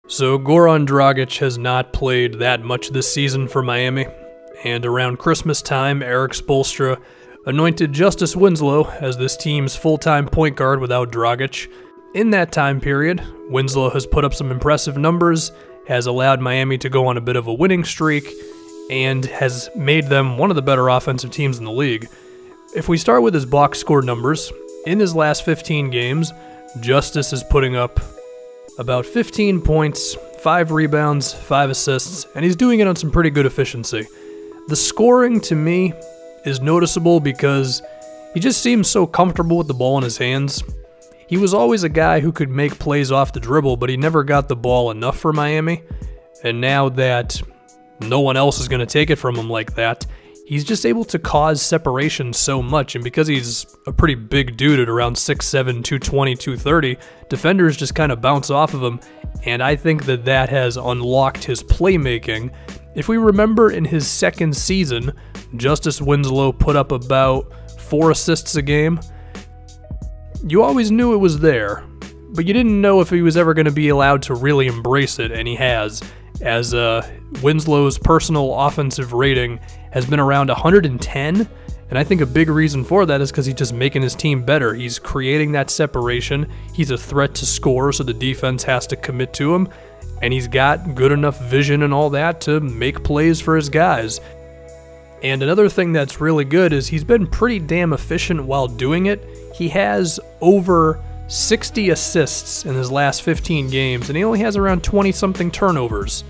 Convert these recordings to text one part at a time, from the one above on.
So Goran Dragic has not played that much this season for Miami, and around Christmas time, Eric Spoelstra anointed Justise Winslow as this team's full-time point guard without Dragic. In that time period, Winslow has put up some impressive numbers, has allowed Miami to go on a bit of a winning streak, and has made them one of the better offensive teams in the league. If we start with his box score numbers, in his last 15 games, Justise is putting up about 15 points, 5 rebounds, 5 assists, and he's doing it on some pretty good efficiency. The scoring, to me, is noticeable because he just seems so comfortable with the ball in his hands. He was always a guy who could make plays off the dribble, but he never got the ball enough for Miami. And now that no one else is going to take it from him like that, he's just able to cause separation so much, and because he's a pretty big dude at around 6'7", 220, 230, defenders just kind of bounce off of him, and I think that that has unlocked his playmaking. If we remember, in his second season, Justise Winslow put up about 4 assists a game. You always knew it was there, but you didn't know if he was ever going to be allowed to really embrace it, and he has, as Winslow's personal offensive rating has been around 110, and I think a big reason for that is because he's just making his team better. He's creating that separation, he's a threat to score, so the defense has to commit to him, and he's got good enough vision and all that to make plays for his guys. And another thing that's really good is he's been pretty damn efficient while doing it. He has over 60 assists in his last 15 games, and he only has around 20-something turnovers.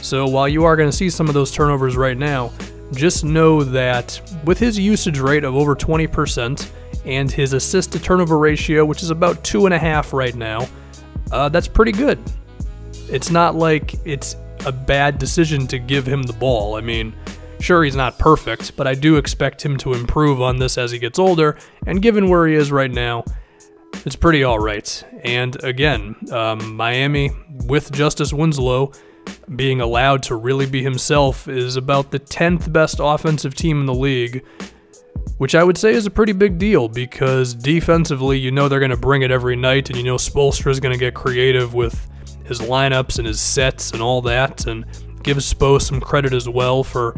So while you are going to see some of those turnovers right now, just know that with his usage rate of over 20% and his assist-to-turnover ratio, which is about 2.5 right now, that's pretty good. It's not like it's a bad decision to give him the ball. I mean, sure, he's not perfect, but I do expect him to improve on this as he gets older, and given where he is right now, it's pretty alright. And again, Miami, with Justise Winslow being allowed to really be himself, is about the 10th best offensive team in the league, which I would say is a pretty big deal, because defensively, you know they're going to bring it every night, and you know Spoelstra is going to get creative with his lineups and his sets and all that, and give Spo some credit as well for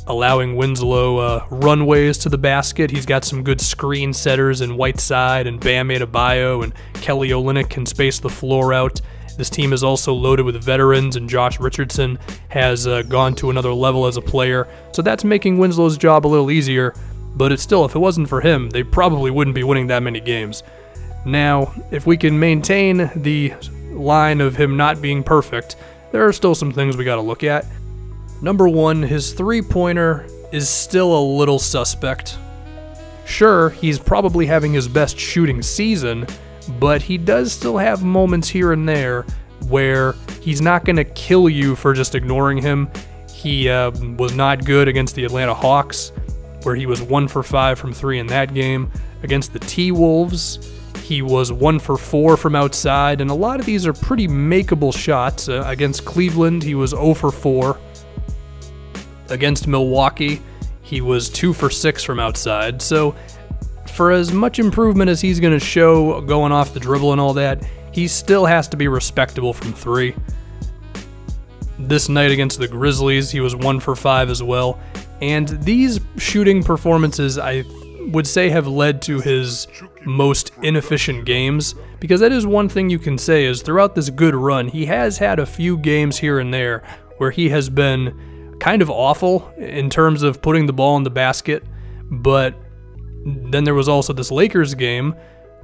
allowing Winslow runways to the basket. He's got some good screen setters in Whiteside and Bam Adebayo, and Kelly Olynyk can space the floor out. This team is also loaded with veterans, and Josh Richardson has gone to another level as a player, so that's making Winslow's job a little easier, but it's still, if it wasn't for him, they probably wouldn't be winning that many games. Now, if we can maintain the line of him not being perfect, there are still some things we got to look at. Number one, his three-pointer is still a little suspect. Sure, he's probably having his best shooting season, but he does still have moments here and there where he's not going to kill you for just ignoring him. He was not good against the Atlanta Hawks, where he was 1 for 5 from 3 in that game. Against the T-Wolves, he was 1 for 4 from outside, and a lot of these are pretty makeable shots. Against Cleveland, he was 0 for 4. Against Milwaukee, he was 2 for 6 from outside. So for as much improvement as he's going to show going off the dribble and all that, he still has to be respectable from 3. This night against the Grizzlies, he was 1 for 5 as well. And these shooting performances, I would say, have led to his most inefficient games, because that is one thing you can say is throughout this good run, he has had a few games here and there where he has been kind of awful in terms of putting the ball in the basket, but then there was also this Lakers game,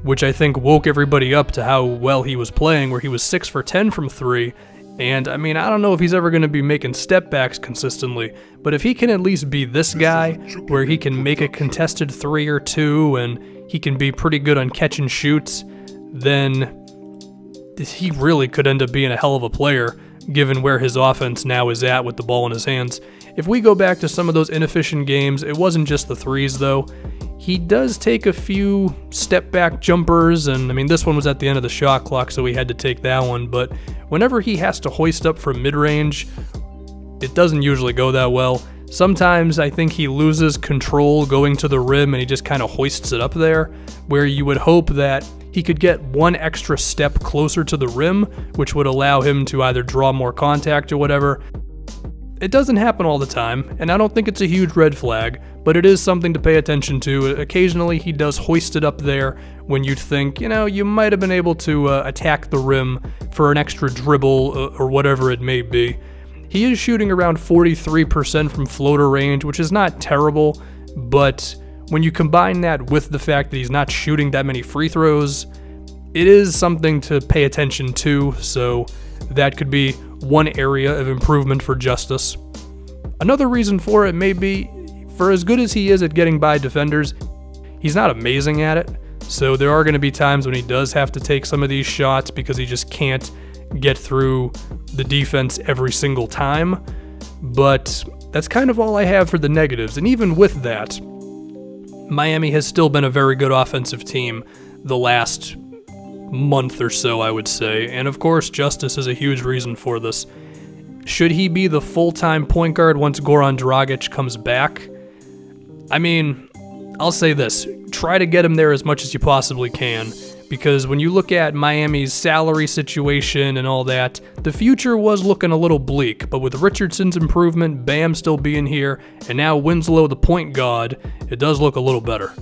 which I think woke everybody up to how well he was playing, where he was 6 for 10 from 3, and I mean, I don't know if he's ever going to be making step backs consistently, but if he can at least be this guy, where he can make a contested 3 or 2, and he can be pretty good on catch and shoots, then he really could end up being a hell of a player, given where his offense now is at with the ball in his hands. If we go back to some of those inefficient games, it wasn't just the threes though. He does take a few step-back jumpers, and I mean, this one was at the end of the shot clock, so he had to take that one, but whenever he has to hoist up from mid-range, it doesn't usually go that well. Sometimes I think he loses control going to the rim and he just kind of hoists it up there, where you would hope that he could get one extra step closer to the rim, which would allow him to either draw more contact or whatever. It doesn't happen all the time, and I don't think it's a huge red flag, but it is something to pay attention to. Occasionally he does hoist it up there when you'd think, you might have been able to attack the rim for an extra dribble or whatever it may be. He is shooting around 43% from floater range, which is not terrible, but when you combine that with the fact that he's not shooting that many free throws, it is something to pay attention to, so that could be one area of improvement for Justise. Another reason for it may be, for as good as he is at getting by defenders, he's not amazing at it, so there are going to be times when he does have to take some of these shots because he just can't get through the defense every single time, but that's kind of all I have for the negatives, and even with that, Miami has still been a very good offensive team the last month or so, I would say, and of course Justise is a huge reason for this. Should he be the full-time point guard once Goran Dragic comes back? I mean, I'll say this, try to get him there as much as you possibly can, because when you look at Miami's salary situation and all that, the future was looking a little bleak, but with Richardson's improvement, Bam still being here, and now Winslow the point guard, it does look a little better.